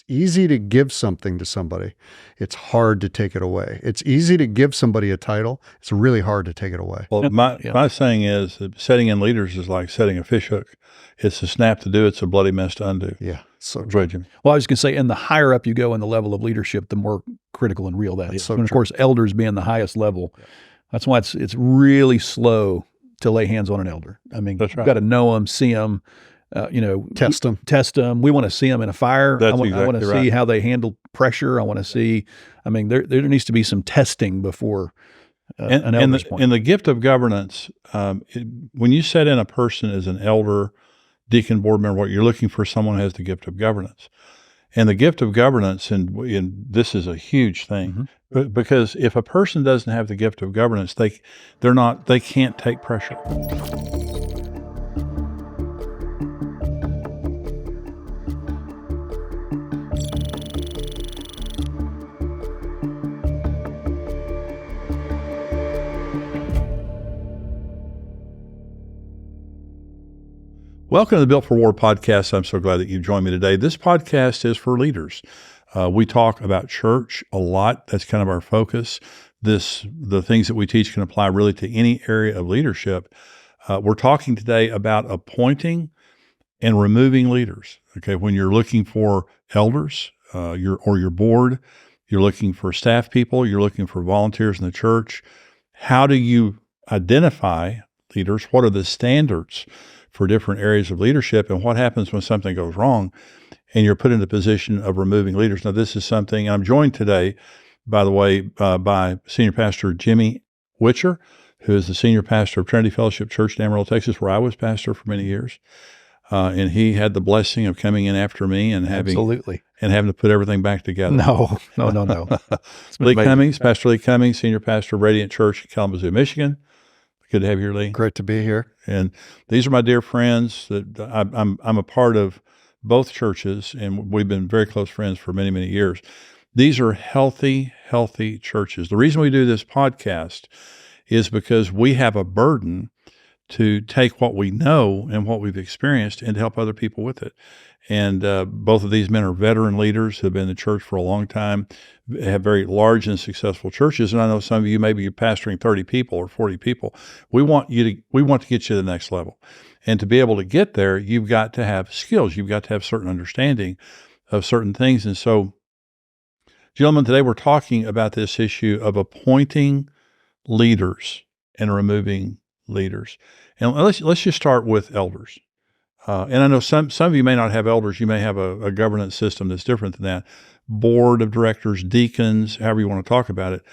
easy to give something to somebody. It's hard to take it away. It's easy to give somebody a title. It's really hard to take it away. Well, my saying is that setting in leaders is like setting a fish hook. It's a snap to do. It's a bloody mess to undo. Yeah. So Right, Jimmy. Well, I was going to say, and the higher up you go in the level of leadership, the more critical and real that is. so And of true. course, elders being the highest level, that's why it's really slow to lay hands on an elder. I mean, That's right. you've got to know them, see them, Test them. Test them. We want to see them in a fire. That's I want exactly to right. see how they handle pressure. I want to see. I mean, there needs to be some testing before an elder's point. And the gift of governance, when you set in a person as an elder, deacon, board member, what you're looking for, someone who has the gift of governance. And the gift of governance, and this is a huge thing, because if a person doesn't have the gift of governance, they can't take pressure. Welcome to the Built for War podcast. I'm so glad that you've joined me today. This podcast is for leaders. We talk about church a lot. That's kind of our focus. The things that we teach can apply really to any area of leadership. We're talking today about appointing and removing leaders. Okay, when you're looking for elders, your board, you're looking for staff people, you're looking for volunteers in the church. How do you identify leaders? What are the standards for different areas of leadership, and what happens when something goes wrong and you're put in the position of removing leaders? Now, this is something, and I'm joined today, by the way, by Senior Pastor Jimmy Witcher, who is the Senior Pastor of Trinity Fellowship Church in Amarillo, Texas, where I was pastor for many years. And he had the blessing of coming in after me and having to put everything back together. No. Lee Cummings, Pastor Lee Cummings, Senior Pastor of Radiant Church in Kalamazoo, Michigan. Good to have you here, Lee. Great to be here. And these are my dear friends that I'm a part of both churches, and we've been very close friends for many, many years. These are healthy churches. The reason we do this podcast is because we have a burden to take what we know and what we've experienced and to help other people with it. And both of these men are veteran leaders who have been in the church for a long time, have very large and successful churches. And I know some of you, maybe you're pastoring 30 people or 40 people. We want to get you to the next level. And to be able to get there, you've got to have skills. You've got to have certain understanding of certain things. And so, gentlemen, today we're talking about this issue of appointing leaders and removing leaders. And let's just start with elders. And I know some of you may not have elders. You may have a governance system that's different than that. Board of directors, deacons, however you want to talk about it.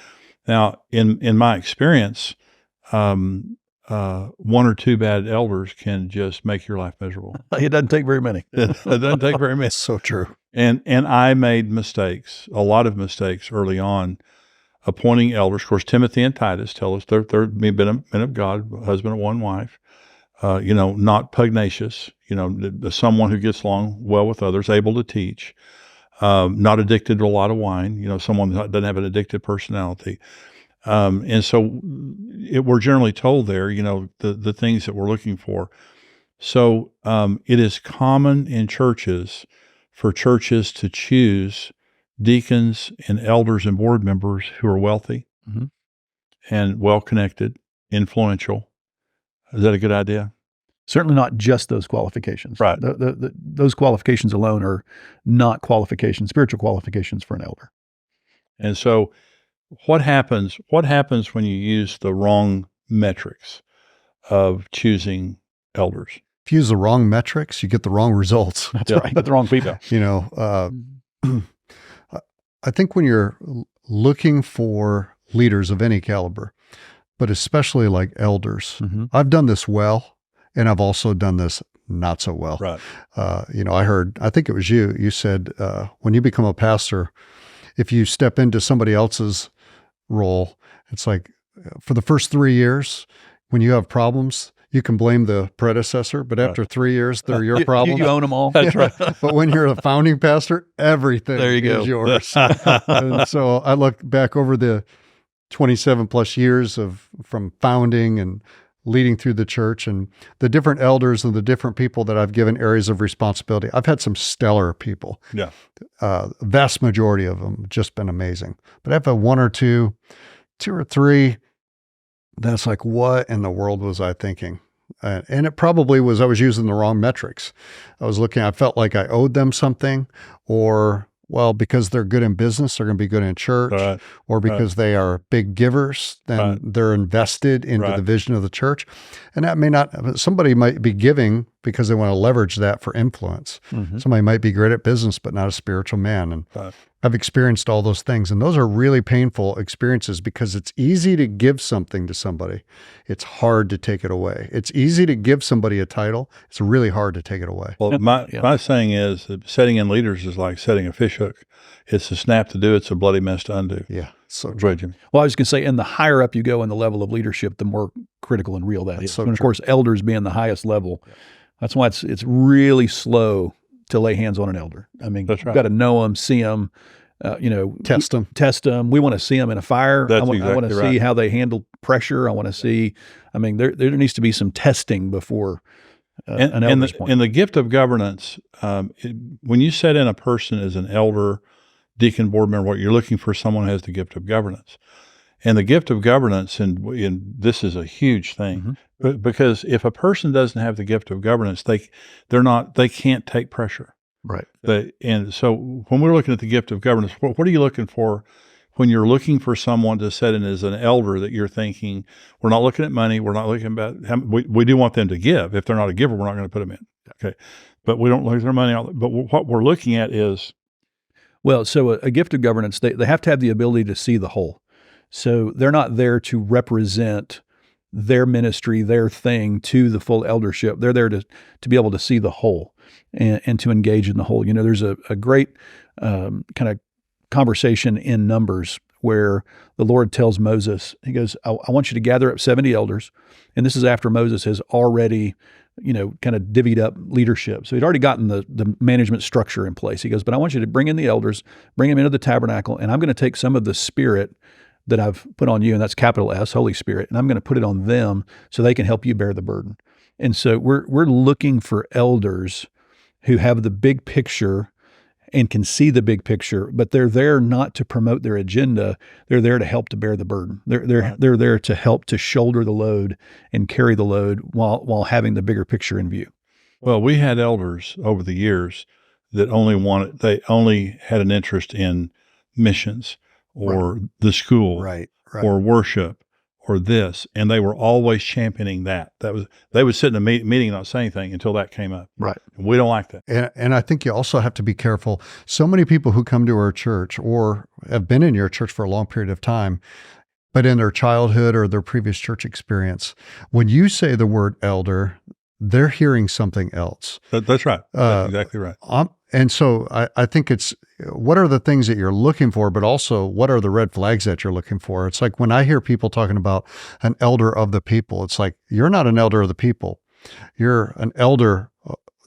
Now, in my experience, one or two bad elders can just make your life miserable. It doesn't take very many. It doesn't take very many. So true. And I made mistakes, a lot of mistakes early on, appointing elders. Of course, Timothy and Titus tell us they're men of God, husband and one wife. Not pugnacious, someone who gets along well with others, able to teach, not addicted to a lot of wine, someone that doesn't have an addictive personality. And so we're generally told there, the things that we're looking for. So it is common in churches for churches to choose deacons and elders and board members who are wealthy and well-connected, influential. Is that a good idea? Certainly not just those qualifications. Right. Those qualifications alone are not spiritual qualifications for an elder. And so what happens when you use the wrong metrics of choosing elders? If you use the wrong metrics, you get the wrong results. That's right. But the wrong people. I think when you're looking for leaders of any caliber, but especially like elders, I've done this well, and I've also done this not so well. Right. I think it was you said, when you become a pastor, if you step into somebody else's role, it's like for the first 3 years, when you have problems, you can blame the predecessor, but after 3 years, they're your problem. You own them all. That's right. But when you're a founding pastor, everything is yours. And so I look back over the 27 plus years from founding and leading through the church and the different elders and the different people that I've given areas of responsibility. I've had some stellar people. Yeah. Vast majority of them just been amazing. But I've had one or two or three that's like, what in the world was I thinking? And it probably was, I was using the wrong metrics. I felt like I owed them something, or, well, because they're good in business, they're going to be good in church, Right. or because they are big givers, then Right. they're invested into Right. the vision of the church. And that may not, somebody might be giving because they want to leverage that for influence. Mm-hmm. Somebody might be great at business, but not a spiritual man. And Right. I've experienced all those things. And those are really painful experiences because it's easy to give something to somebody. It's hard to take it away. It's easy to give somebody a title. It's really hard to take it away. Well, my saying is that setting in leaders is like setting a fish hook. It's a snap to do, it's a bloody mess to undo. Yeah. So Go ahead, Jimmy. Well, I was going to say, and the higher up you go in the level of leadership, the more critical and real that is. so And of true. course, elders being the highest level, that's why it's really slow to lay hands on an elder. I mean, That's you've right. got to know them, see them, test them. test them. We want to see them in a fire. That's I want to exactly see right. how they handle pressure. I want to see. I mean, there needs to be some testing before an elder's point. And the gift of governance, when you set in a person as an elder, deacon, board member, what you're looking for someone who has the gift of governance. And the gift of governance, and this is a huge thing, because if a person doesn't have the gift of governance, they can't take pressure. Right. And so when we're looking at the gift of governance, what are you looking for when you're looking for someone to set in as an elder that you're thinking, we're not looking at money, we're not looking about, we do want them to give. If they're not a giver, we're not going to put them in. Okay. But we don't look at their money. But what we're looking at is, Well, so a gift of governance, they have to have the ability to see the whole. So they're not there to represent their ministry, their thing to the full eldership. They're there to be able to see the whole and to engage in the whole. You know, there's a great kind of conversation in Numbers where the Lord tells Moses, he goes, I want you to gather up 70 elders. And this is after Moses has already, kind of divvied up leadership. So he'd already gotten the management structure in place. He goes, but I want you to bring in the elders, bring them into the tabernacle, and I'm going to take some of the spirit that I've put on you, and that's capital S, Holy Spirit, and I'm going to put it on them so they can help you bear the burden. And so we're looking for elders who have the big picture and can see the big picture, but they're there not to promote their agenda. They're there to help to bear the burden. They're there to help to shoulder the load and carry the load while having the bigger picture in view. well, we had elders over the years that they only had an interest in missions or the school Right. or worship or this, and they were always championing that. They would sit in a meeting and not say anything until that came up. Right. And we don't like that. And I think you also have to be careful. So many people who come to our church or have been in your church for a long period of time, but in their childhood or their previous church experience, when you say the word elder, they're hearing something else. That's right. That's exactly right. And so I think it's, what are the things that you're looking for, but also what are the red flags that you're looking for? It's like when I hear people talking about an elder of the people, it's like, you're not an elder of the people. You're an elder,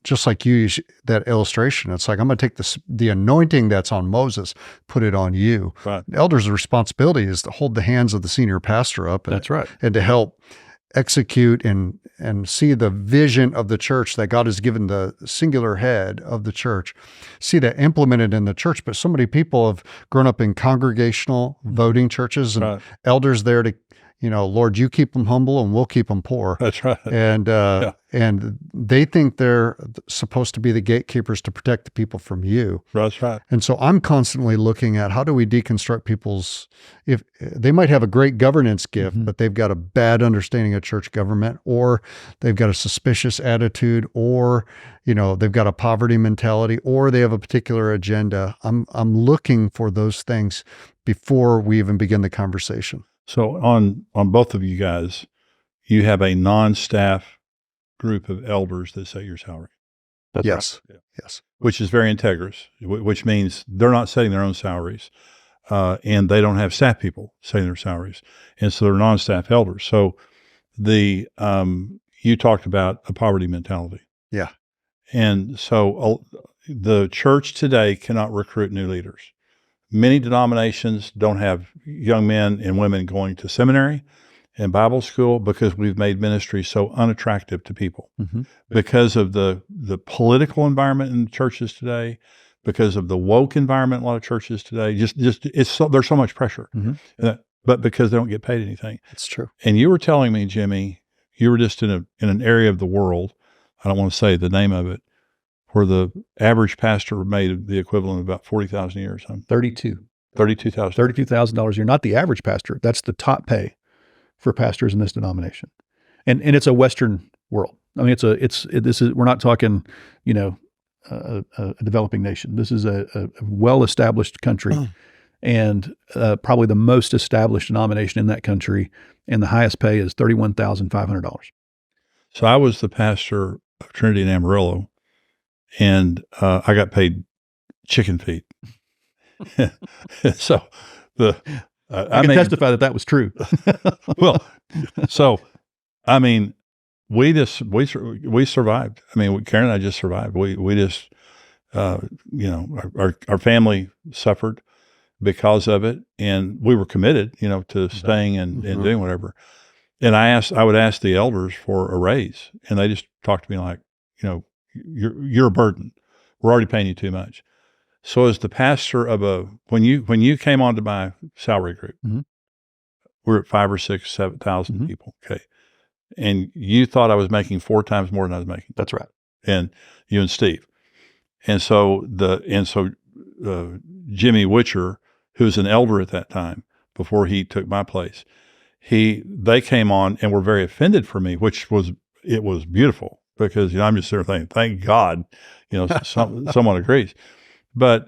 just like you use that illustration. It's like, I'm going to take the anointing that's on Moses, put it on you. Right. Elder's responsibility is to hold the hands of the senior pastor up. That's right. And to help execute and see the vision of the church that God has given the singular head of the church, see that implemented in the church. But so many people have grown up in congregational voting churches and Right. elders there to, Lord, you keep them humble and we'll keep them poor. That's right. And they think they're supposed to be the gatekeepers to protect the people from you. That's right. And so I'm constantly looking at how do we deconstruct if they might have a great governance gift, but they've got a bad understanding of church government, or they've got a suspicious attitude, or, they've got a poverty mentality, or they have a particular agenda. I'm looking for those things before we even begin the conversation. So on both of you guys, you have a non-staff group of elders that set your salary. That's Yes. right. Yes. Which is very integrous, which means they're not setting their own salaries, and they don't have staff people setting their salaries, and so they're non-staff elders. So you talked about a poverty mentality. Yeah. And so the church today cannot recruit new leaders. Many denominations don't have young men and women going to seminary, and Bible school because we've made ministry so unattractive to people Mm-hmm. because of the political environment in churches today, because of the woke environment in a lot of churches today. There's so much pressure, but because they don't get paid anything. That's true. And you were telling me, Jimmy, you were just in an area of the world, I don't want to say the name of it, where the average pastor made the equivalent of about 40,000 a year or something. $32,000. $32,000 a year. Not the average pastor. That's the top pay for pastors in this denomination, and it's a Western world. I mean, we're not talking, a developing nation. This is a well-established country, and probably the most established denomination in that country, and the highest pay is $31,500. So I was the pastor of Trinity in Amarillo, and I got paid chicken feet. So I can testify that was true. Well, so I mean, we survived. I mean, Karen and I just survived. We just our family suffered because of it, and we were committed, to staying and doing whatever. And I would ask the elders for a raise, and they just talked to me like, you're a burden. We're already paying you too much. So as the pastor of when you came onto my salary group, we're at 5,000 or 6,000, 7,000 people. Okay. And you thought I was making 4 times more than I was making. That's right. And you and Steve. And so Jimmy Witcher, who's an elder at that time before he took my place, they came on and were very offended for me, which was beautiful because, I'm just there thinking, thank God, someone agrees. But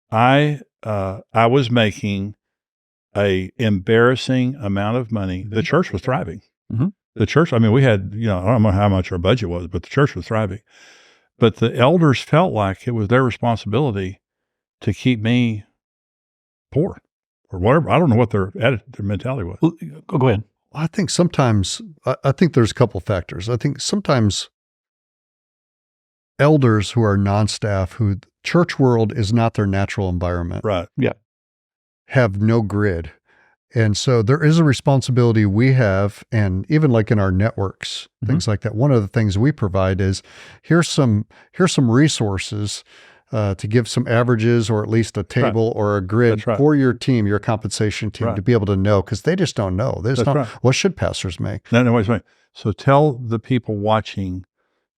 I was making a embarrassing amount of money. The church was thriving. The church, I mean, we had, I don't know how much our budget was, but the church was thriving. But the elders felt like it was their responsibility to keep me poor or whatever. I don't know what their mentality was. Well, go ahead. I think sometimes, I think there's a couple factors. I think sometimes elders who are non-staff, who church world is not their natural environment. Right. Yeah. Have no grid. And so there is a responsibility we have, and even like in our networks, things like that. One of the things we provide is here's some resources to give some averages or at least a table or a grid for your team, your compensation team, to be able to know, because they just don't know. They just don't. What should pastors make? No, wait. So tell the people watching,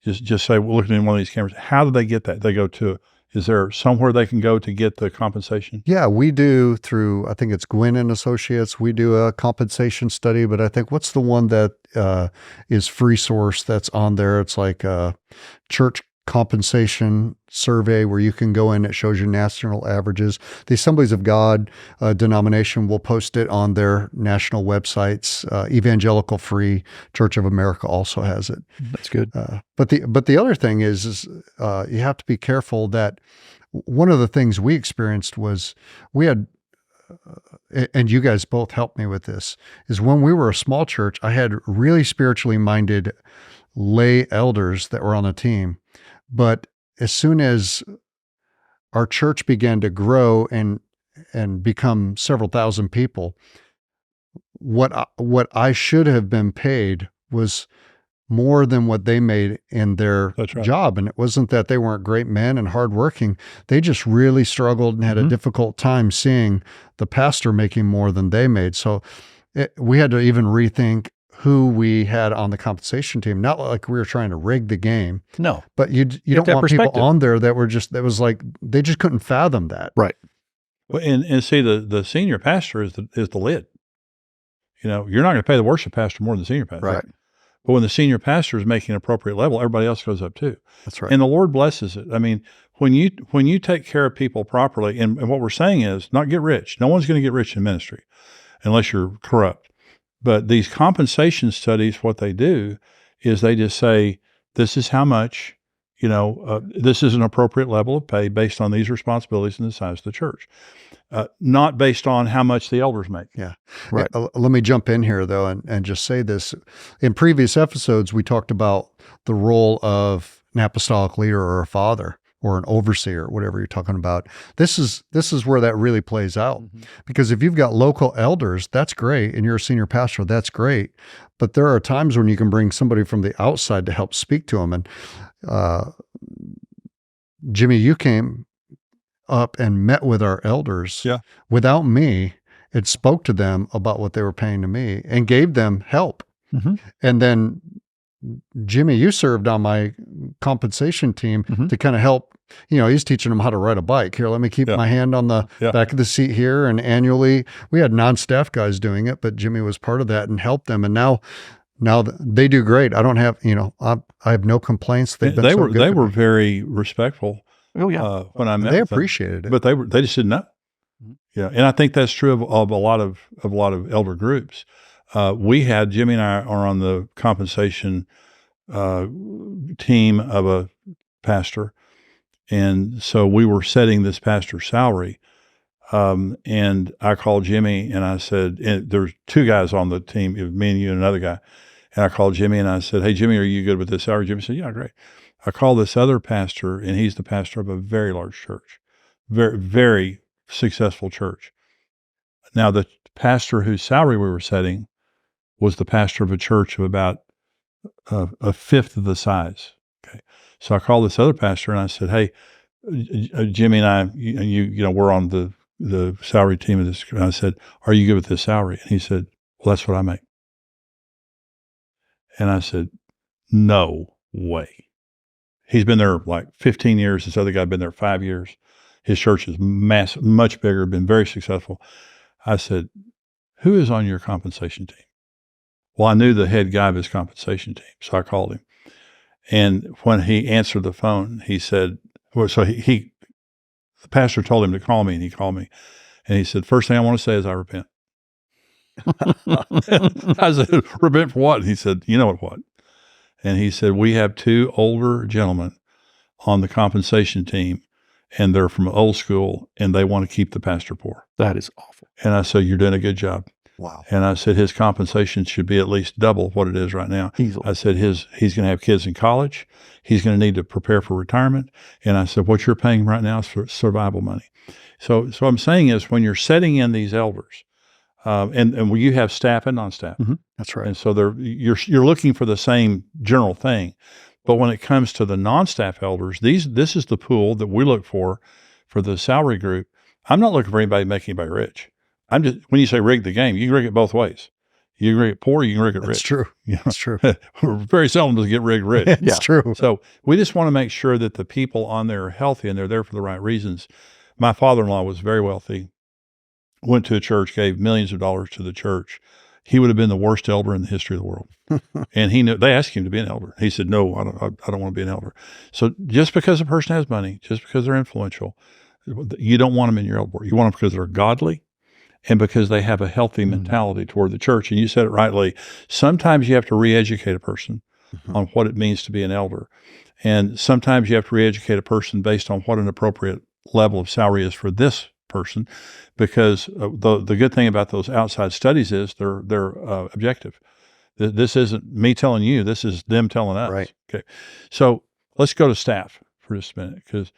just say, looking in one of these cameras, how do they get that? They go to, is there somewhere they can go to get the compensation? Yeah, we do through, I think it's Gwynn and Associates. We do a compensation study, but I think what's the one that is free source that's on there? It's like a church compensation survey where you can go in. It shows you national averages. The Assemblies of God denomination will post it on their national websites. Evangelical Free Church of America also has it. That's good. But the other thing is you have to be careful that one of the things we experienced was we had, and you guys both helped me with this, is when we were a small church, I had really spiritually minded lay elders that were on the team. But as soon as our church began to grow and become several thousand people, what I should have been paid was more than what they made in their job. And it wasn't that they weren't great men and hardworking. They just really struggled and had a difficult time seeing the pastor making more than they made. So we had to even rethink who we had on the compensation team. Not like we were trying to rig the game. No. But you don't want people on there that was like, they just couldn't fathom that. Right. Well, and see, the senior pastor is the lid. You're not going to pay the worship pastor more than the senior pastor. Right. But when the senior pastor is making an appropriate level, everybody else goes up too. That's right. And the Lord blesses it. I mean, when you take care of people properly, and what we're saying is not get rich. No one's going to get rich in ministry unless you're corrupt. But these compensation studies, what they do is they just say, this is how much, this is an appropriate level of pay based on these responsibilities and the size of the church, not based on how much the elders make. Yeah. Right. Let me jump in here, though, and just say this. In previous episodes, we talked about the role of an apostolic leader or a father. or an overseer, whatever you're talking about. This is where that really plays out. Because if you've got local elders, that's great, and you're a senior pastor, that's great. But there are times when you can bring somebody from the outside to help speak to them. And Jimmy, you came up and met with our elders without me. It spoke to them about what they were paying to me and gave them help. And then Jimmy, you served on my compensation team to kind of help. He's teaching them how to ride a bike. Here, let me keep my hand on the back of the seat here. And annually, we had non-staff guys doing it, but Jimmy was part of that and helped them. And now they do great. I don't have, I have no complaints. They were very respectful. Oh yeah. When I met they them, appreciated it, but they just didn't know. Yeah, and I think that's true of a lot of elder groups. Jimmy and I are on the compensation team of a pastor, and so we were setting this pastor's salary. And I called Jimmy and I said, and there's two guys on the team, it was me and you and another guy. And I called Jimmy and I said, "Hey, Jimmy, are you good with this salary?" Jimmy said, "Yeah, great." I called this other pastor, and he's the pastor of a very large church, very, very successful church. Now, the pastor whose salary we were setting was the pastor of a church of about a fifth of the size. Okay, so I called this other pastor and I said, "Hey, Jimmy and I, we're on the salary team of this." And I said, "Are you good with this salary?" And he said, "Well, that's what I make." And I said, "No way." He's been there like 15 years. This other guy had been there 5 years. His church is massive, much bigger, been very successful. I said, "Who is on your compensation team?" Well, I knew the head guy of his compensation team, so I called him. And when he answered the phone, he said, the pastor told him to call me, and he called me. And he said, "First thing I want to say is I repent." I said, "Repent for what?" And he said, "You know what?" And he said, "We have two older gentlemen on the compensation team, and they're from old school, and they want to keep the pastor poor." That is awful. And I said, "You're doing a good job." Wow. And I said, "His compensation should be at least double what it is right now." Easily. I said, he's going to have kids in college. He's going to need to prepare for retirement. And I said, "What you're paying right now is for survival money." So I'm saying is when you're setting in these elders, and when you have staff and non-staff, That's right. and so you're looking for the same general thing. But when it comes to the non-staff elders, this is the pool that we look for the salary group. I'm not looking for anybody to make anybody rich. I'm just, when you say rig the game, you can rig it both ways. You can rig it poor, you can rig it rich. That's true. That's true. Very seldom does it get rigged rich. It's true. So we just want to make sure that the people on there are healthy and they're there for the right reasons. My father-in-law was very wealthy, went to a church, gave millions of dollars to the church. He would have been the worst elder in the history of the world. And he knew, they asked him to be an elder. He said, "No, I don't want to be an elder." So just because a person has money, just because they're influential, you don't want them in your elder board. You want them because they're godly and because they have a healthy mentality toward the church. And you said it rightly. Sometimes you have to re-educate a person on what it means to be an elder. And sometimes you have to re-educate a person based on what an appropriate level of salary is for this person, because the good thing about those outside studies is they're objective. This isn't me telling you, this is them telling us. Right. Okay. So let's go to staff for just a minute,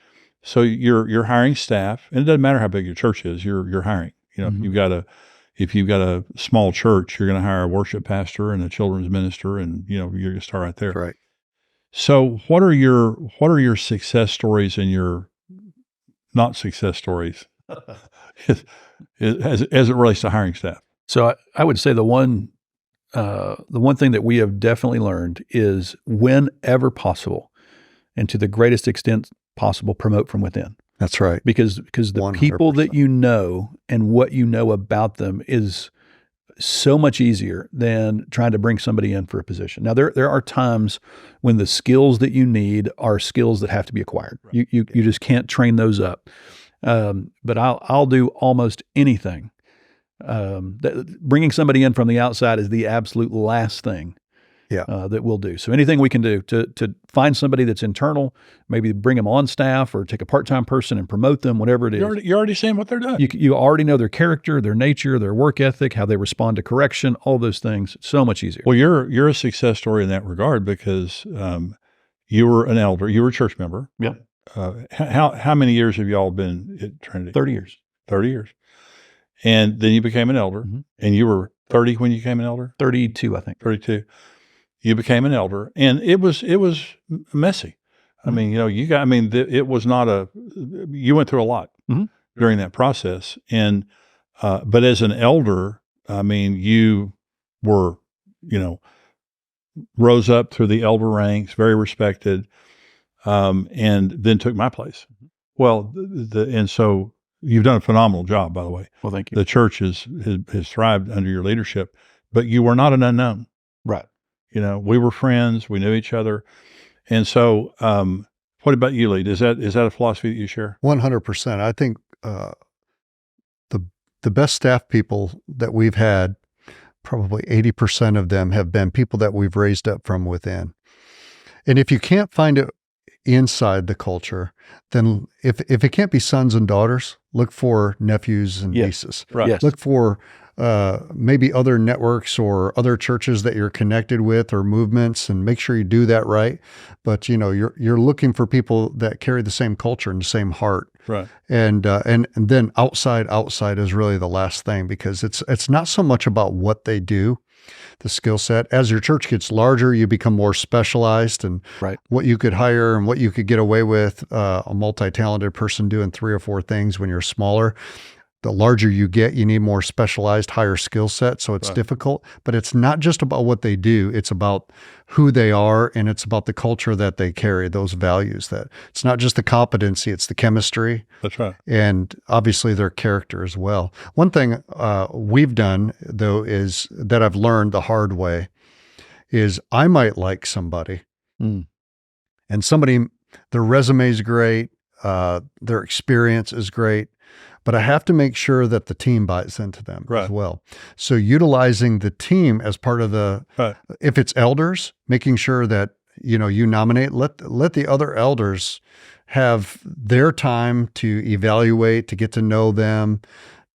so you're hiring staff, and it doesn't matter how big your church is, you're hiring. If you've got a small church, you're going to hire a worship pastor and a children's minister, and you're going to start right there. That's right. So what are your success stories and your not success stories as it relates to hiring staff? So I would say the one thing that we have definitely learned is, whenever possible and to the greatest extent possible, promote from within. That's right. Because the 100%. people that you know and what you know about them is so much easier than trying to bring somebody in for a position. Now, there are times when the skills that you need are skills that have to be acquired. Right. You just can't train those up. But I'll do almost anything. Bringing somebody in from the outside is the absolute last thing that we'll do. So anything we can do to find somebody that's internal, maybe bring them on staff or take a part-time person and promote them, whatever it is. You're already seeing what they're doing. You already know their character, their nature, their work ethic, how they respond to correction, all those things. So much easier. Well, you're a success story in that regard, because you were an elder, you were a church member. Yeah. how many years have y'all been at Trinity? 30 years. 30 years. And then you became an elder, and you were 30 when you became an elder? 32, I think. 32. You became an elder, and it was messy. I mean, it was not you went through a lot during that process. And, but as an elder, I mean, you were, rose up through the elder ranks, very respected, and then took my place. Well, and so you've done a phenomenal job, by the way. Well, thank you. The church has thrived under your leadership, but you were not an unknown. Right. We were friends. We knew each other. And so, what about you, Lee? Is that a philosophy that you share? 100%. I think the best staff people that we've had, probably 80% of them have been people that we've raised up from within. And if you can't find it inside the culture, then if it can't be sons and daughters, look for nephews and nieces. Right. Yes. Look for maybe other networks or other churches that you're connected with or movements, and make sure you do that right. But you're looking for people that carry the same culture and the same heart. Right. And then outside is really the last thing, because it's not so much about what they do, the skill set. As your church gets larger, you become more specialized, and what you could hire and what you could get away with, a multi-talented person doing 3 or 4 things when you're smaller. The larger you get, you need more specialized, higher skill set. So it's difficult, but it's not just about what they do. It's about who they are, and it's about the culture that they carry, those values. That it's not just the competency, it's the chemistry. That's right. And obviously their character as well. One thing we've done, though, is that I've learned the hard way is I might like somebody and their resume is great, their experience is great, but I have to make sure that the team buys into them as well. So utilizing the team as part of if it's elders, making sure that, you nominate, let the other elders have their time to evaluate, to get to know them,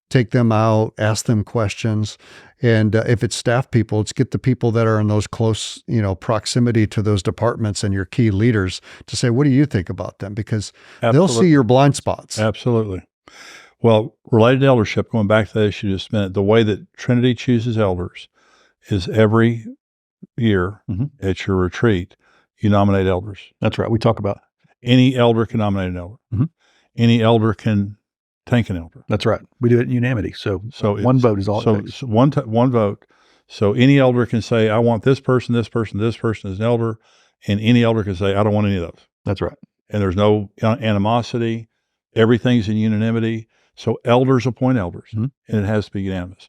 take them out, ask them questions. And if it's staff people, it's get the people that are in those close, proximity to those departments and your key leaders to say, what do you think about them? Because they'll see your blind spots. Absolutely. Well, related to eldership, going back to that issue just a minute, the way that Trinity chooses elders is every year at your retreat, you nominate elders. That's right. We talk about any elder can nominate an elder. Any elder can tank an elder. That's right. We do it in unanimity. So one vote is all it takes. So one vote. So any elder can say, I want this person, this person, this person as an elder, and any elder can say, I don't want any of those. That's right. And there's no animosity. Everything's in unanimity. So elders appoint elders, and it has to be unanimous.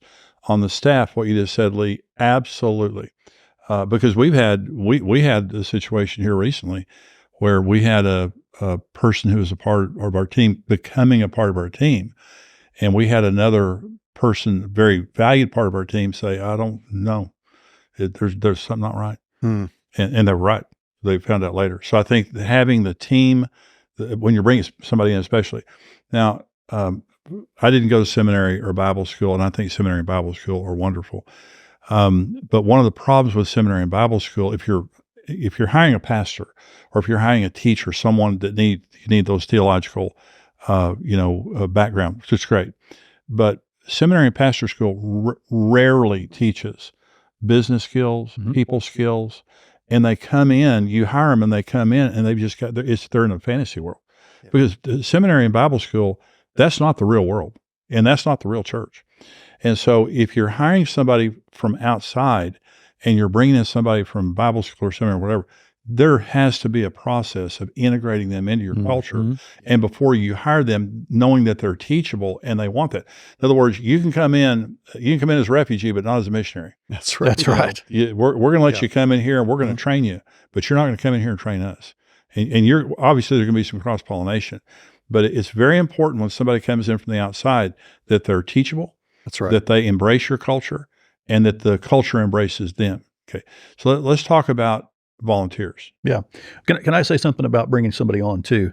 On the staff, what you just said, Lee, absolutely, because we had a situation here recently where we had a person who was a part of our team becoming a part of our team, and we had another person, a very valued part of our team, say, "I don't know, there's something not right," and they're right. They found out later. So I think having the team, when you're bringing somebody in, especially now. I didn't go to seminary or Bible school, and I think seminary and Bible school are wonderful. But one of the problems with seminary and Bible school, if you're hiring a pastor or if you're hiring a teacher, someone that you need those theological, background, which is great. But seminary and pastor school rarely teaches business skills, people skills, and they come in. You hire them, and they come in, and they've just they're in a fantasy world, because the seminary and Bible school. That's not the real world, and that's not the real church. And so if you're hiring somebody from outside and you're bringing in somebody from Bible school or seminary or whatever, there has to be a process of integrating them into your culture. And before you hire them, knowing that they're teachable and they want that. In other words, you can come in as a refugee, but not as a missionary. That's right. That's right. We're going to let you come in here and we're going to train you, but you're not going to come in here and train us. And you're obviously there's going to be some cross-pollination. But it's very important when somebody comes in from the outside that they're teachable. That's right. That they embrace your culture and that the culture embraces them. Okay. So let's talk about volunteers. Yeah. Can I say something about bringing somebody on too?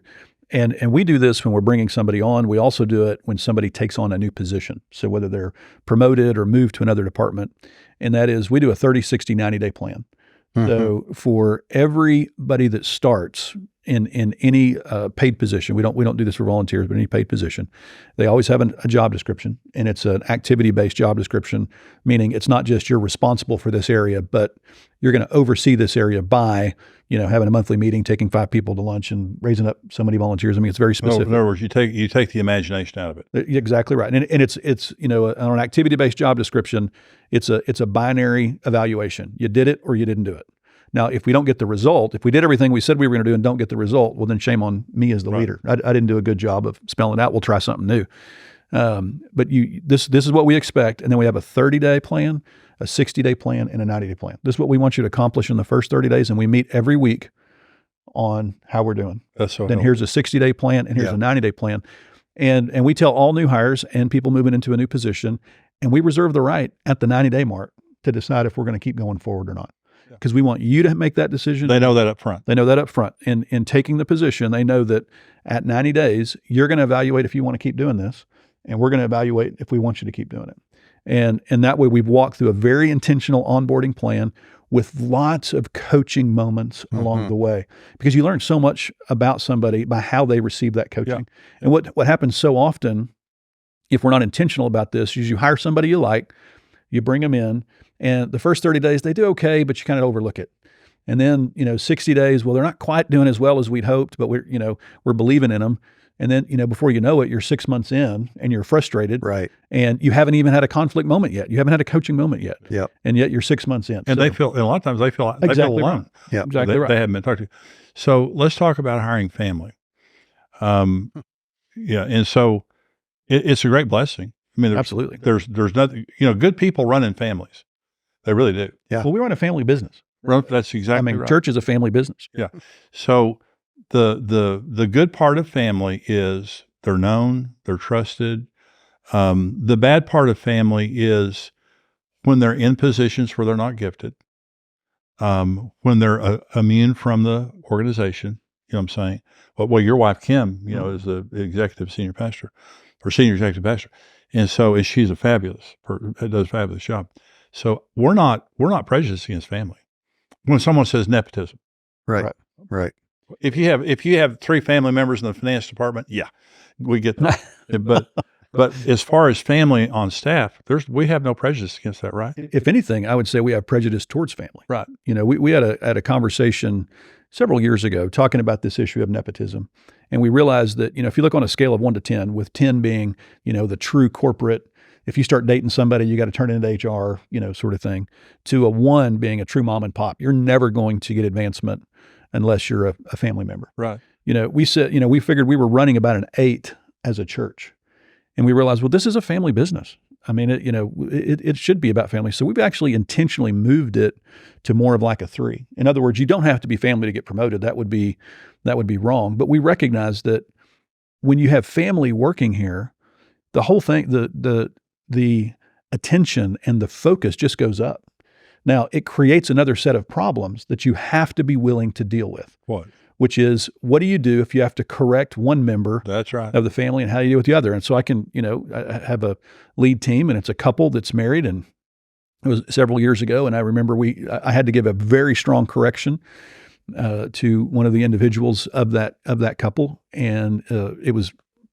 And we do this when we're bringing somebody on. We also do it when somebody takes on a new position. So whether they're promoted or moved to another department, and that is we do a 30, 60, 90-day plan. So for everybody that starts in any paid position. We don't do this for volunteers, but any paid position, they always have a job description, and it's an activity-based job description, meaning it's not just you're responsible for this area, but you're going to oversee this area by having a monthly meeting, taking 5 people to lunch, and raising up so many volunteers. I mean, it's very specific. In other words, you take the imagination out of it. Exactly right, and it's on an activity-based job description, it's a binary evaluation. You did it or you didn't do it. Now, if we don't get the result, if we did everything we said we were going to do and don't get the result, well, then shame on me as the leader. I didn't do a good job of spelling it out. We'll try something new. But this is what we expect, and then we have a 30-day plan, a 60-day plan, and a 90-day plan. This is what we want you to accomplish in the first 30 days, and we meet every week on how we're doing. That's so Then helpful. here's a 60-day plan, and here's a 90-day plan. And we tell all new hires and people moving into a new position, and we reserve the right at the 90-day mark to decide if we're going to keep going forward or not. Because we want you to make that decision. They know that up front. They know that up front. In taking the position, they know that at 90 days, you're going to evaluate if you want to keep doing this, and we're going to evaluate if we want you to keep doing it. And that way, we've walked through a very intentional onboarding plan with lots of coaching moments along the way, because you learn so much about somebody by how they receive that coaching. Yeah. And what happens so often, if we're not intentional about this, is you hire somebody you like, you bring them in, and the first 30 days, they do okay, but you kind of overlook it. And then, 60 days, well, they're not quite doing as well as we'd hoped, but we're believing in them. And then, before you know it, you're 6 months in and you're frustrated. Right. And you haven't even had a conflict moment yet. You haven't had a coaching moment yet. Yep. And yet you're 6 months in. And a lot of times they feel Exactly alone. Right. Yeah, exactly right. They haven't been talked to. So let's talk about hiring family. And so it's a great blessing. I mean, absolutely. There's nothing, good people run in families. They really do. Yeah. Well, we run a family business. That's exactly right. Church is a family business. Yeah. So the good part of family is they're known, they're trusted. The bad part of family is when they're in positions where they're not gifted, when they're immune from the organization. You know what I'm saying? Well, your wife, Kim, is the executive senior pastor or senior executive pastor. And she's a fabulous does a fabulous job. So we're not prejudiced against family. When someone says nepotism, right. If you have 3 family members in the finance department, yeah, we get that. but as far as family on staff, we have no prejudice against that, right? If anything, I would say we have prejudice towards family. Right. We had a conversation several years ago talking about this issue of nepotism, and we realized that if you look on a scale of 1 to 10, with 10 being the true corporate. If you start dating somebody, you got to turn it into HR, sort of thing, to a 1 being a true mom and pop. You're never going to get advancement unless you're a family member. Right. We said, we figured we were running about an 8 as a church, and we realized, well, this is a family business. I mean, it should be about family. So we've actually intentionally moved it to more of like a 3. In other words, you don't have to be family to get promoted. That would be wrong. But we recognize that when you have family working here, the whole thing, the attention and the focus just goes up. Now, it creates another set of problems that you have to be willing to deal with. What? Which is, what do you do if you have to correct one member That's right. of the family, and how do you deal with the other? And so I can, I have a lead team, and it's a couple that's married, and it was several years ago. And I remember I had to give a very strong correction to one of the individuals of that couple. And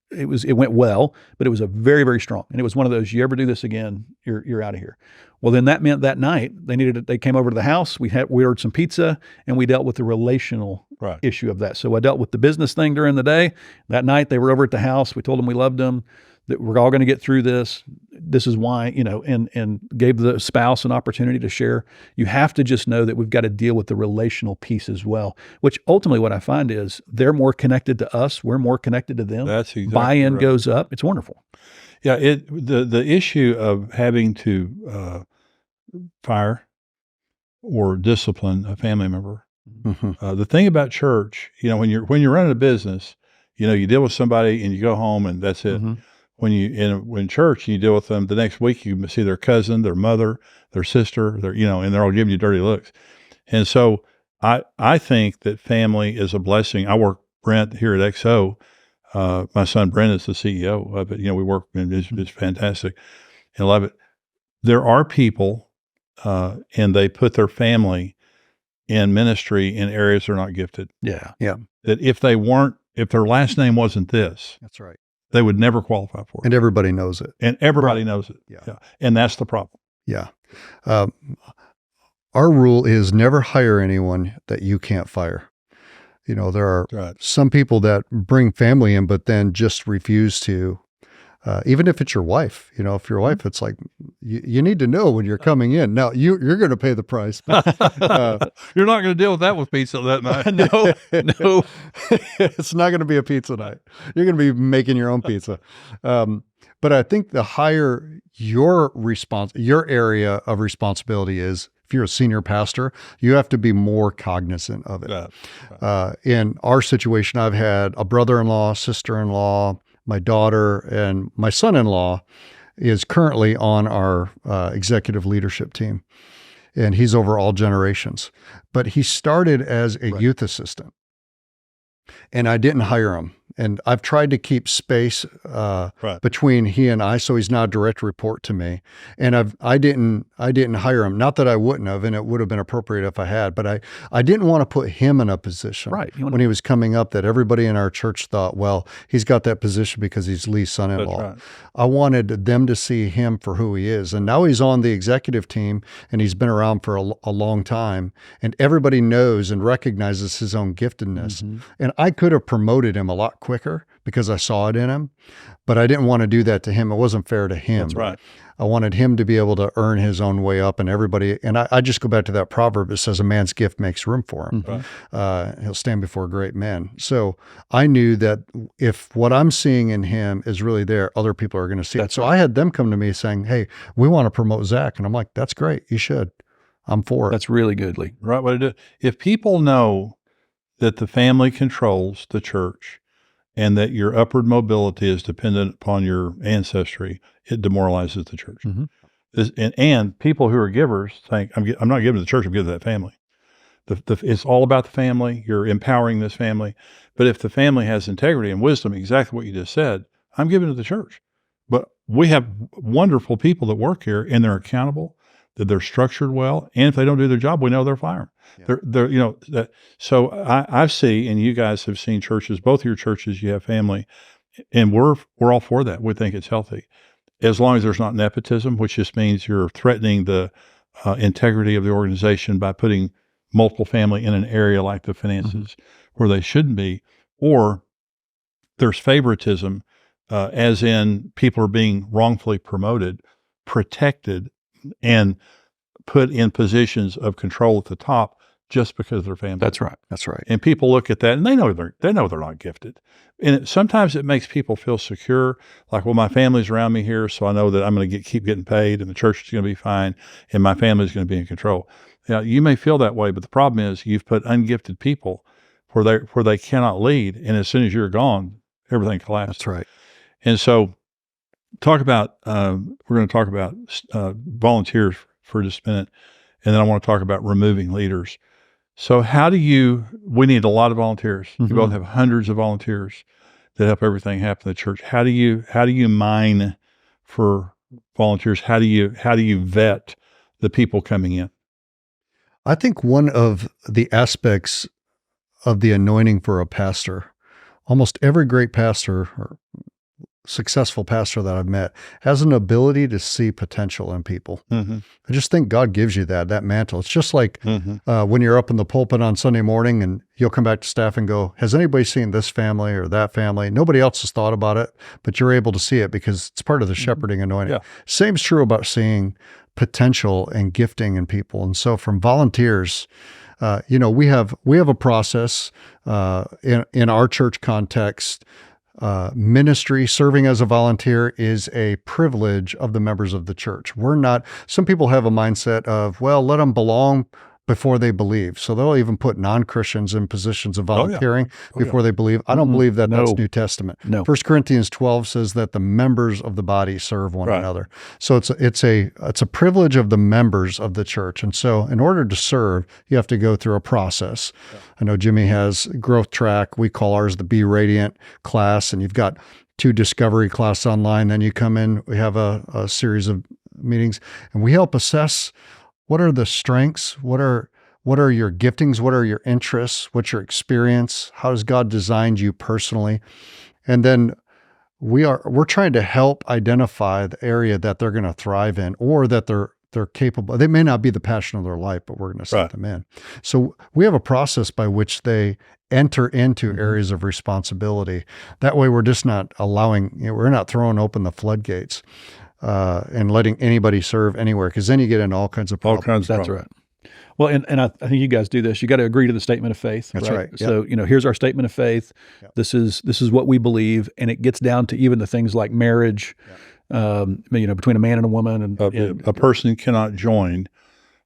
it went well, but it was a very, very strong. And it was one of those, you ever do this again, you're out of here. Well, then that meant that night they came over to the house. We ordered some pizza, and we dealt with the relational issue of that. So I dealt with the business thing during the day. That night they were over at the house. We told them we loved them, that we're all going to get through this. This is why, and gave the spouse an opportunity to share. You have to just know that we've got to deal with the relational piece as well, which ultimately what I find is they're more connected to us. We're more connected to them. That's exactly Buy-in right. goes up. It's wonderful. Yeah. The issue of having to fire or discipline a family member. Mm-hmm. The thing about church, when you're running a business, you deal with somebody and you go home and that's it. Mm-hmm. When church, you deal with them the next week, you see their cousin, their mother, their sister, and they're all giving you dirty looks. And so I think that family is a blessing. I work Brent here at XO. My son Brent is the CEO of it. We work, and it's fantastic. And I love it. There are people, and they put their family in ministry in areas they're not gifted. Yeah. Yeah. that if their last name wasn't this, That's right. they would never qualify for it. And everybody knows it. And everybody knows it. Yeah. And that's the problem. Yeah. Our rule is never hire anyone that you can't fire. There are some people that bring family in, but then just refuse to, even if it's your wife, if your wife, it's like, you need to know when you're coming in. Now you're going to pay the price. You're not going to deal with that with pizza that night. No. It's not going to be a pizza night. You're going to be making your own pizza. But I think the higher your area of responsibility is, if you're a senior pastor, you have to be more cognizant of it. In our situation, I've had a brother-in-law, sister-in-law, my daughter, and my son-in-law is currently on our executive leadership team, and he's over all generations. But he started as a youth assistant, and I didn't hire him. And I've tried to keep space between he and I, so he's not a direct report to me. And I didn't hire him. Not that I wouldn't have, and it would have been appropriate if I had. But I didn't want to put him in a position when he was coming up that everybody in our church thought, well, he's got that position because he's Lee's son-in-law. That's right. I wanted them to see him for who he is. And now he's on the executive team, and he's been around for a long time. And everybody knows and recognizes his own giftedness. Mm-hmm. And I could have promoted him a lot quicker because I saw it in him, but I didn't want to do that to him. It wasn't fair to him. That's right. I wanted him to be able to earn his own way up, and everybody, and I just go back to that proverb that says a man's gift makes room for him. Mm-hmm. He'll stand before great men. So I knew that if what I'm seeing in him is really there, other people are going to see it. So I had them come to me saying, hey, we want to promote Zach. And I'm like, that's great. You should. I'm for it. That's really good, Lee. Right way to do it. If people know that the family controls the church and that your upward mobility is dependent upon your ancestry, it demoralizes the church. Mm-hmm. And people who are givers think, I'm not giving to the church, I'm giving to that family. It's all about the family. You're empowering this family. But if the family has integrity and wisdom, exactly what you just said, I'm giving to the church. But we have wonderful people that work here, and they're accountable, that they're structured well, and if they don't do their job, we know they're firing. Yeah. So I see, and you guys have seen churches, both of your churches, you have family, and we're all for that. We think it's healthy, as long as there's not nepotism, which just means you're threatening the integrity of the organization by putting multiple family in an area like the finances where they shouldn't be, or there's favoritism, as in people are being wrongfully promoted, protected, and put in positions of control at the top just because they're family. That's right. And people look at that and they know they're not gifted. And sometimes it makes people feel secure, like, well, my family's around me here, so I know that I'm going to keep getting paid, and the church is going to be fine, and my family's going to be in control. Now, you may feel that way, but the problem is you've put ungifted people where they cannot lead, and as soon as you're gone, everything collapses. That's right. And so, we're going to talk about volunteers for just a minute, and then I want to talk about removing leaders. So we need a lot of volunteers. Mm-hmm. You both have hundreds of volunteers that help everything happen in the church. How do you mine for volunteers? How do you vet the people coming in? I think one of the aspects of the anointing for a pastor, almost every great pastor or successful pastor that I've met has an ability to see potential in people. Mm-hmm. I just think God gives you that mantle. It's just like when you're up in the pulpit on Sunday morning and you'll come back to staff and go, has anybody seen this family or that family? Nobody else has thought about it, but you're able to see it because it's part of the shepherding anointing. Yeah. Same's true about seeing potential and gifting in people. And so from volunteers, we have a process in our church context. Ministry, serving as a volunteer, is a privilege of the members of the church. Some people have a mindset of, well, let them belong before they believe. So they'll even put non-Christians in positions of volunteering before they believe. I don't believe that that's New Testament. No. 1 Corinthians 12 says that the members of the body serve one another. So it's a privilege of the members of the church. And so in order to serve, you have to go through a process. Yeah. I know Jimmy has growth track. We call ours the Be Radiant class, and you've got 2 discovery classes online. Then you come in, we have a series of meetings, and we help assess what are the strengths, what are What are your giftings? What are your interests? What's your experience? How has God designed you personally? And then we're trying to help identify the area that they're going to thrive in, or that they're capable. They may not be the passion of their life, but we're going to set them in. So we have a process by which they enter into areas of responsibility. That way, we're just not allowing, we're not throwing open the floodgates and letting anybody serve anywhere, because then you get into all kinds of problems. That's right. Well, and I think you guys do this. You got to agree to the statement of faith. That's right. Yep. So, here's our statement of faith. Yep. This is what we believe, and it gets down to even the things like marriage. Between a man and a woman, and a person cannot join,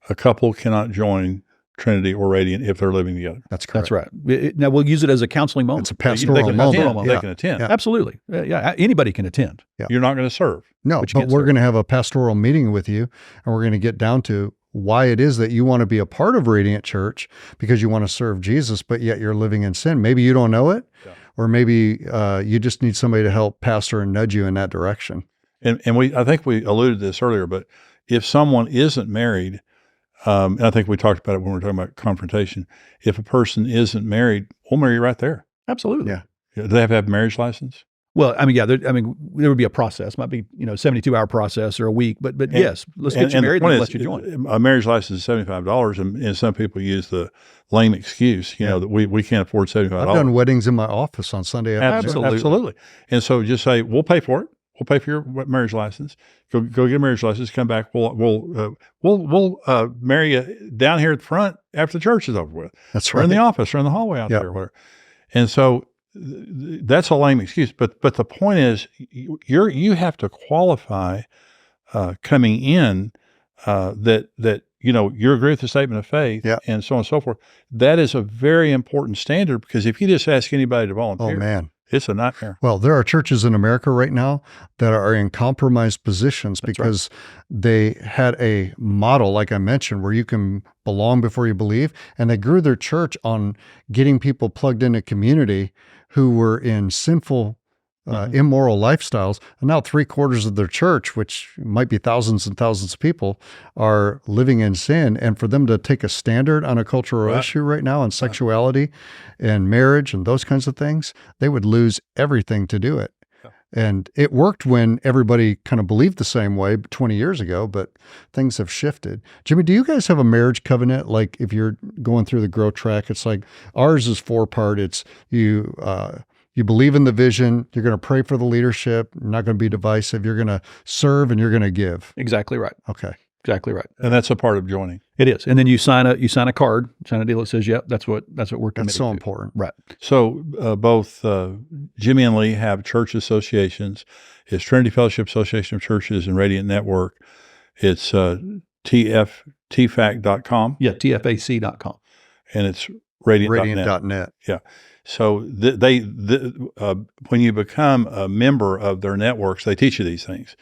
a couple cannot join Trinity or Radiant if they're living together. That's correct. That's right. Now we'll use it as a counseling moment. It's a pastoral moment. They can attend. Yeah. Absolutely. Yeah. Anybody can attend. Yeah. You're not going to serve. No, but we're going to have a pastoral meeting with you, and we're going to get down to why it is that you want to be a part of Radiant Church, because you want to serve Jesus, but yet you're living in sin. Maybe you don't know it, or maybe you just need somebody to help pastor and nudge you in that direction. And I think we alluded to this earlier, but if someone isn't married, and I think we talked about it when we were talking about confrontation, if a person isn't married, we'll marry you right there. Absolutely. Yeah. Do they have to have a marriage license? Well, there would be a process. Might be 72-hour process or a week, but yes, let's get you married and let you join. A marriage license is $75, and some people use the lame excuse, that we can't afford $75. I've done weddings in my office on Sunday afternoon. Absolutely. And so just say, we'll pay for it. We'll pay for your marriage license. Go get a marriage license. Come back. We'll marry you down here at the front after the church is over with. That's or right. in the office or in the hallway out there, or whatever. And so that's a lame excuse. But the point is, you have to qualify coming in that you agree with the statement of faith, and so on and so forth. That is a very important standard, because if you just ask anybody to volunteer, oh man, it's a nightmare. Well, there are churches in America right now that are in compromised positions because they had a model, like I mentioned, where you can belong before you believe. And they grew their church on getting people plugged into community who were in sinful, immoral lifestyles. And now 3/4 of their church, which might be thousands and thousands of people, are living in sin. And for them to take a standard on a cultural issue right now on sexuality and marriage and those kinds of things, they would lose everything to do it. And it worked when everybody kind of believed the same way 20 years ago, but things have shifted. Jimmy, do you guys have a marriage covenant? Like if you're going through the Grow Track, it's like ours is 4-part. It's you believe in the vision, you're going to pray for the leadership, you're not going to be divisive, you're going to serve, and you're going to give. Exactly right. Okay. Exactly right. And that's a part of joining. It is. And then you sign a card, sign a deal that says, yep, that's what we're committed to. That's so important. Right. So both Jimmy and Lee have church associations. It's Trinity Fellowship Association of Churches and Radiant Network. It's tfac.com. Yeah, tfac.com. And it's radiant.net. Radiant.net. Yeah. So when you become a member of their networks, they teach you these things.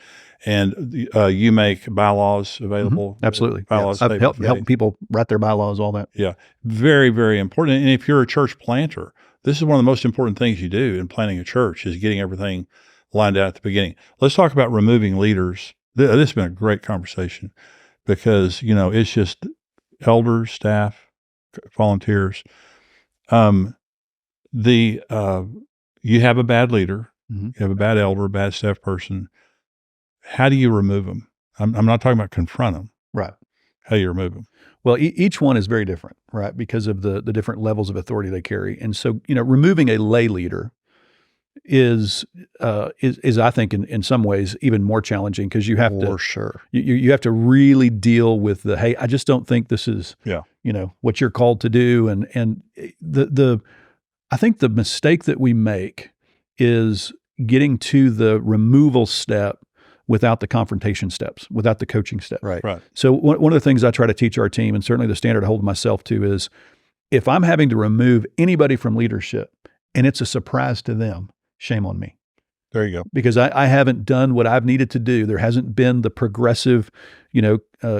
And you make bylaws available. Absolutely. Bylaws. I've helped people write their bylaws, all that. Yeah. Very, very important. And if you're a church planter, this is one of the most important things you do in planting a church, is getting everything lined out at the beginning. Let's talk about removing leaders. This has been a great conversation, because, it's just elders, staff, volunteers. You have a bad leader, you have a bad elder, a bad staff person. How do you remove them? I'm not talking about confront them. Right. How do you remove them? Well, each one is very different, right? Because of the different levels of authority they carry. And so, removing a lay leader is I think in some ways even more challenging, because you have to, for sure, you have to really deal with hey, I just don't think this is, what you're called to do. And I think the mistake that we make is getting to the removal step without the confrontation steps, without the coaching steps. Right. So one of the things I try to teach our team, and certainly the standard I hold myself to, is if I'm having to remove anybody from leadership and it's a surprise to them, shame on me. There you go. Because I haven't done what I've needed to do. There hasn't been the progressive,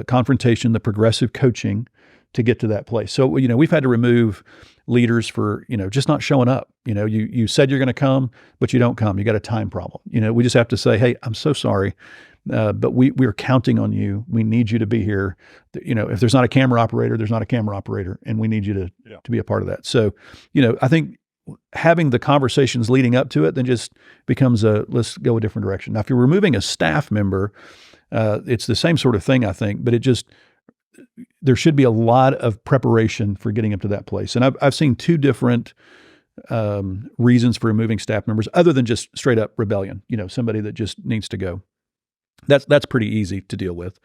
confrontation, the progressive coaching to get to that place. So, we've had to remove leaders for, just not showing up. You said you're going to come, but you don't come. You got a time problem. We just have to say, hey, I'm so sorry. but we're counting on you. We need you to be here. If there's not a camera operator, there's not a camera operator, and we need you to be a part of that. So, I think having the conversations leading up to it then just becomes let's go a different direction. Now, if you're removing a staff member, it's the same sort of thing, I think, but there should be a lot of preparation for getting up to that place. And I've seen two different reasons for removing staff members other than just straight up rebellion, somebody that just needs to go. That's pretty easy to deal with.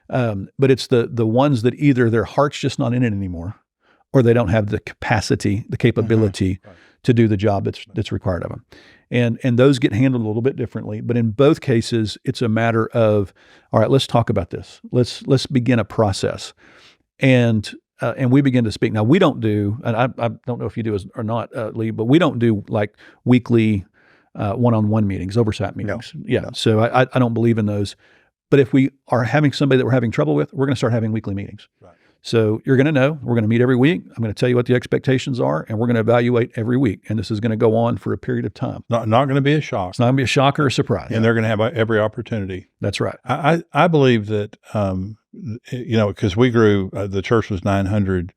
But it's the ones that either their heart's just not in it anymore, or they don't have the capacity, the capability to do the job that's required of them. And those get handled a little bit differently. But in both cases, it's a matter of, all right, let's talk about this. Let's begin a process. And we begin to speak. Now, we don't do, and I don't know if you do or not, Lee, but we don't do like weekly one-on-one meetings, oversight meetings. No. So I don't believe in those. But if we are having somebody that we're having trouble with, we're going to start having weekly meetings. Right. So you're going to know, we're going to meet every week. I'm going to tell you what the expectations are, and we're going to evaluate every week. And this is going to go on for a period of time. Not going to be a shock. It's not going to be a shock or a surprise. And they're going to have every opportunity. That's right. I believe that, because we grew, the church was 900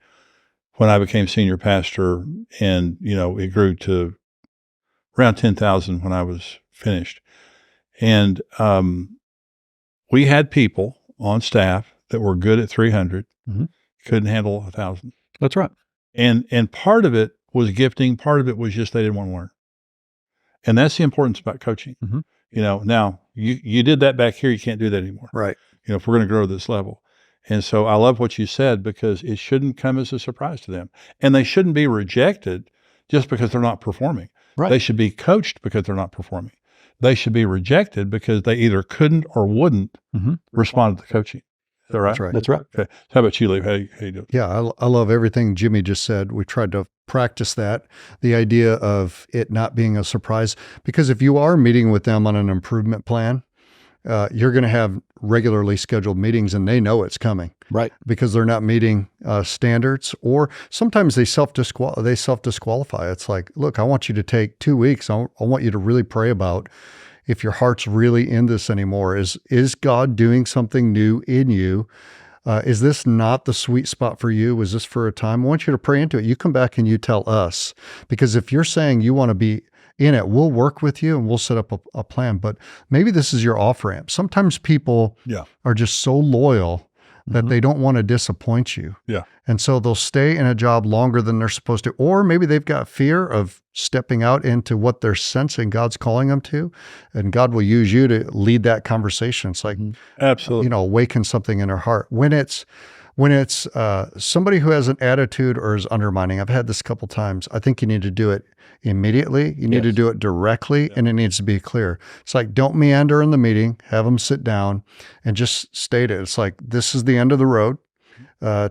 when I became senior pastor, and, it grew to around 10,000 when I was finished. And we had people on staff that were good at 300, couldn't handle 1,000. That's right. And part of it was gifting. Part of it was just they didn't want to learn. And that's the importance about coaching. Now you did that back here. You can't do that anymore. Right. If we're going to grow to this level. And so I love what you said, because it shouldn't come as a surprise to them. And they shouldn't be rejected just because they're not performing. Right. They should be coached because they're not performing. They should be rejected because they either couldn't or wouldn't respond to the coaching. Is that right? That's right. Okay. How about you, Lee? How you doing? Yeah, I love everything Jimmy just said. We tried to practice that, the idea of it not being a surprise. Because if you are meeting with them on an improvement plan, you're going to have regularly scheduled meetings, and they know it's coming. Right. Because they're not meeting standards, or sometimes they self-disqualify. It's like, look, I want you to take 2 weeks. I want you to really pray about if your heart's really in this anymore. Is God doing something new in you? Is this not the sweet spot for you? Was this for a time? I want you to pray into it. You come back and you tell us, because if you're saying you want to be in it, we'll work with you and we'll set up a plan. But maybe this is your off ramp. Sometimes people are just so loyal that they don't want to disappoint you. Yeah. And so they'll stay in a job longer than they're supposed to, or maybe they've got fear of stepping out into what they're sensing God's calling them to, and God will use you to lead that conversation. It's like, absolutely, awaken something in their heart. When it's somebody who has an attitude or is undermining, I've had this a couple times, I think you need to do it immediately. You need to do it directly, and it needs to be clear. It's like, don't meander in the meeting, have them sit down and just state it. It's like, this is the end of the road.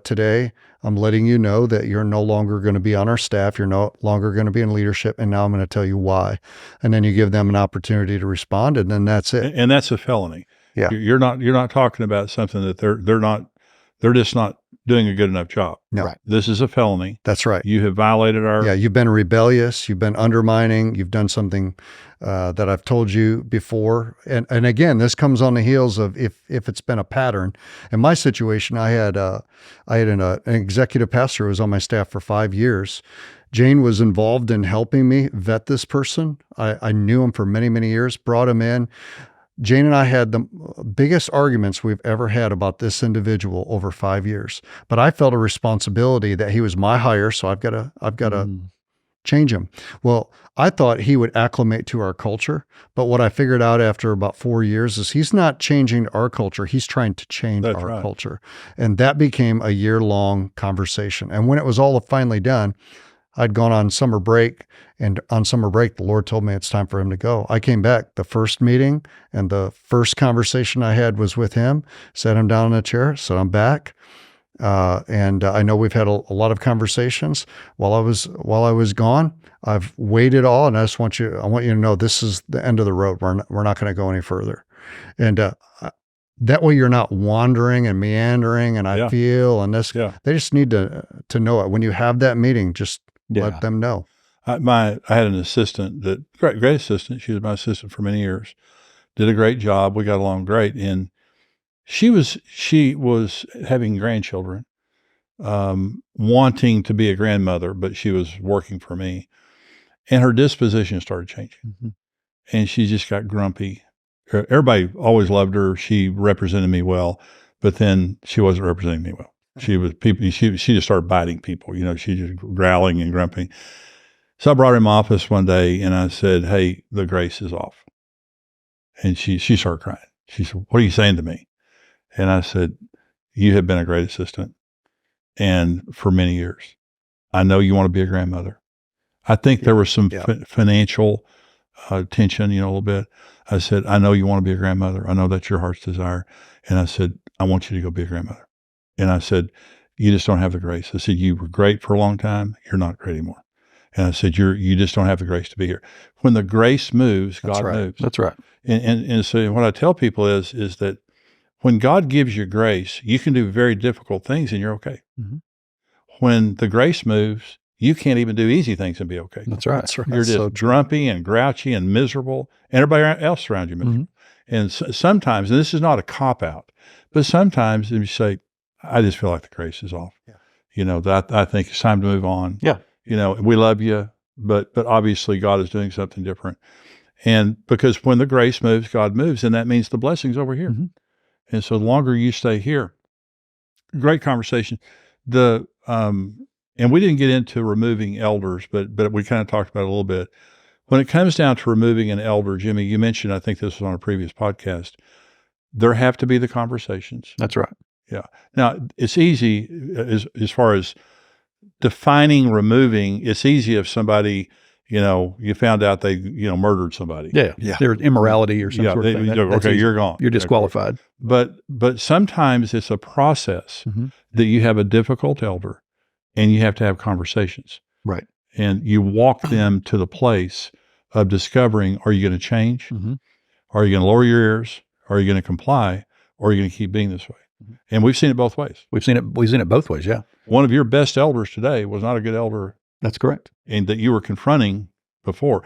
Today, I'm letting you know that you're no longer going to be on our staff. You're no longer going to be in leadership. And now I'm going to tell you why. And then you give them an opportunity to respond, and then that's it. And that's a felony. Yeah. You're not talking about something that they're just not doing a good enough job. No. Right. This is a felony. That's right. You have violated our... Yeah, you've been rebellious. You've been undermining. You've done something that I've told you before. And again, this comes on the heels of if it's been a pattern. In my situation, I had an executive pastor who was on my staff for 5 years. Jane was involved in helping me vet this person. I knew him for many, many years, brought him in. Jane and I had the biggest arguments we've ever had about this individual over 5 years. But I felt a responsibility that he was my hire, so I've got to change him. Well, I thought he would acclimate to our culture, but what I figured out after about 4 years is he's not changing our culture. He's trying to change our culture. And that became a year-long conversation. And when it was all finally done, I'd gone on summer break, and on summer break, the Lord told me it's time for him to go. I came back the first meeting, and the first conversation I had was with him, sat him down in a chair, said, I'm back. And I know we've had a lot of conversations while I was gone. I've weighed it all, and I want you to know this is the end of the road. We're not going to go any further. And that way you're not wandering and meandering, and I feel, and this, they just need to know it. When you have that meeting, just let them know. I had an assistant, great assistant. She was my assistant for many years, did a great job. We got along great. And she was having grandchildren, wanting to be a grandmother, but she was working for me. And her disposition started changing. Mm-hmm. And she just got grumpy. Everybody always loved her. She represented me well, but then she wasn't representing me well. She just started biting people. She just growling and grumpy. So I brought her in my office one day and I said, "Hey, the grace is off." And she started crying. She said, "What are you saying to me?" And I said, "You have been a great assistant and for many years. I know you want to be a grandmother." I think there was some financial tension, a little bit. I said, "I know you want to be a grandmother. I know that's your heart's desire." And I said, "I want you to go be a grandmother." And I said, "You just don't have the grace." I said, "You were great for a long time. You're not great anymore." And I said, you just don't have the grace to be here. When the grace moves, God moves. That's right. And so what I tell people is that when God gives you grace, you can do very difficult things and you're okay. Mm-hmm. When the grace moves, you can't even do easy things and be okay. That's right. You're just grumpy and grouchy and miserable, and everybody else around you miserable. Mm-hmm. And sometimes, and this is not a cop-out, but sometimes you say, "I just feel like the grace is off." Yeah. That I think it's time to move on. Yeah. We love you, but obviously God is doing something different. And because when the grace moves, God moves, and that means the blessing's over here. Mm-hmm. And so the longer you stay here, great conversation. And we didn't get into removing elders, but we kind of talked about it a little bit. When it comes down to removing an elder, Jimmy, you mentioned, I think this was on a previous podcast, there have to be the conversations. That's right. Yeah. Now, it's easy as far as defining removing. It's easy if somebody, you found out they, murdered somebody. Yeah. There's immorality or some sort of thing. Okay, you're gone. You're disqualified. But sometimes it's a process that you have a difficult elder and you have to have conversations. Right. And you walk them to the place of discovering, are you going to change? Mm-hmm. Are you going to lower your ears? Are you going to comply? Or are you going to keep being this way? Mm-hmm. And we've seen it both ways. We've seen it both ways, yeah. One of your best elders today was not a good elder. That's correct. And that you were confronting before.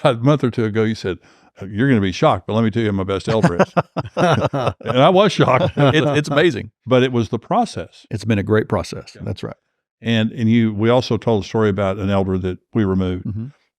A month or two ago, you said, "You're going to be shocked, but let me tell you who my best elder is." And I was shocked. It's amazing. But it was the process. It's been a great process. Yeah. That's right. And we also told a story about an elder that we removed,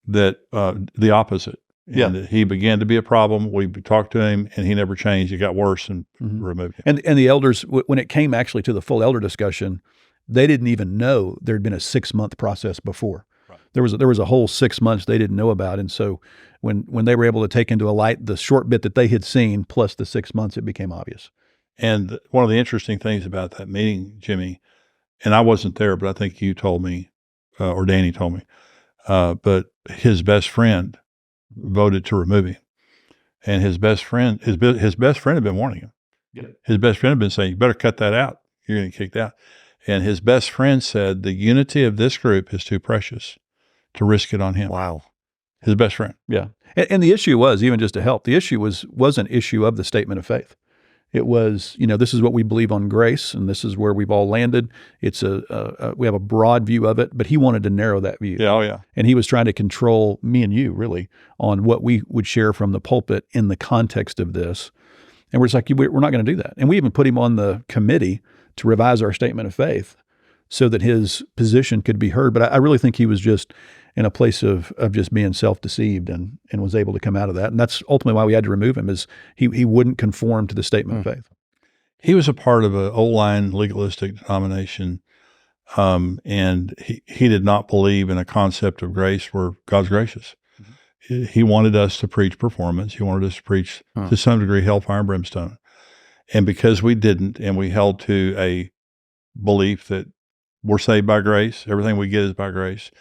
that the opposite. And he began to be a problem. We talked to him, and he never changed. It got worse, and removed him. And the elders, when it came actually to the full elder discussion, they didn't even know there had been a 6-month process before. Right. There was a whole 6 months they didn't know about, and so when they were able to take into a light the short bit that they had seen plus the 6 months, it became obvious. And one of the interesting things about that meeting, Jimmy, and I wasn't there, but I think you told me, or Danny told me, but his best friend voted to remove him, and his best friend had been warning him. Yeah. His best friend had been saying, "You better cut that out. You're going to get kicked out." And his best friend said, "The unity of this group is too precious to risk it on him." Wow. His best friend. Yeah. And the issue was, even just to help, the issue was an issue of the statement of faith. It was, this is what we believe on grace, and this is where we've all landed. It's we have a broad view of it, but he wanted to narrow that view. Yeah, oh yeah. And he was trying to control me and you, really, on what we would share from the pulpit in the context of this. And we're just like, we're not going to do that. And we even put him on the committee to revise our statement of faith so that his position could be heard. But I really think he was just in a place of just being self-deceived and was able to come out of that. And that's ultimately why we had to remove him, is he wouldn't conform to the statement of faith. He was a part of an old-line legalistic denomination, and he did not believe in a concept of grace where God's gracious. Mm-hmm. He wanted us to preach performance. He wanted us to preach, to some degree, hellfire and brimstone. And because we didn't, and we held to a belief that we're saved by grace, everything we get is by grace,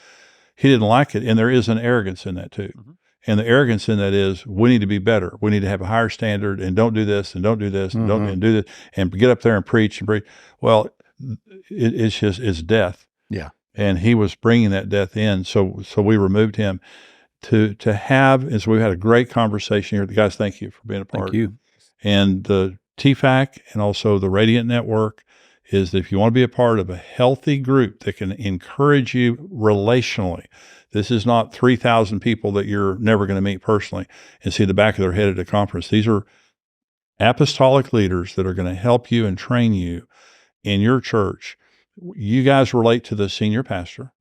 he didn't like it. And there is an arrogance in that too. Mm-hmm. And the arrogance in that is, we need to be better. We need to have a higher standard, and don't do this, and don't do this, and don't do this, and get up there and preach and preach. Well, it's death. Yeah. And he was bringing that death in. So we removed him to have, and so we had a great conversation here. The guys, thank you for being a part. Thank you. And the TFAC and also the Radiant Network is that if you want to be a part of a healthy group that can encourage you relationally, this is not 3,000 people that you're never going to meet personally and see the back of their head at a conference. These are apostolic leaders that are going to help you and train you in your church. You guys relate to the senior pastor.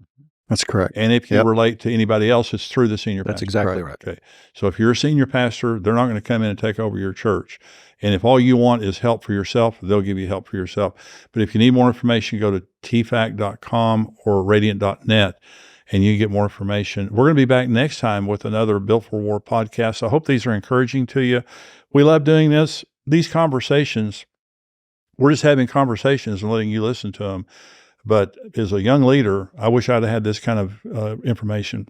That's correct. And if you relate to anybody else, it's through the senior pastor. That's exactly right. Okay. So if you're a senior pastor, they're not going to come in and take over your church. And if all you want is help for yourself, they'll give you help for yourself. But if you need more information, go to tfac.com or radiant.net and you can get more information. We're going to be back next time with another Built for War podcast. I hope these are encouraging to you. We love doing this. These conversations, we're just having conversations and letting you listen to them. But as a young leader, I wish I'd have had this kind of information.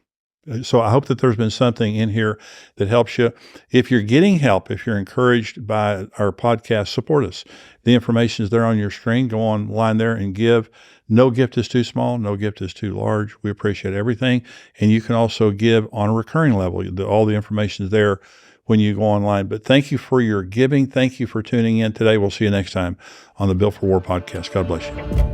So I hope that there's been something in here that helps you. If you're getting help, if you're encouraged by our podcast, support us. The information is there on your screen. Go online there and give. No gift is too small. No gift is too large. We appreciate everything. And you can also give on a recurring level. All the information is there when you go online. But thank you for your giving. Thank you for tuning in today. We'll see you next time on the Built for War podcast. God bless you.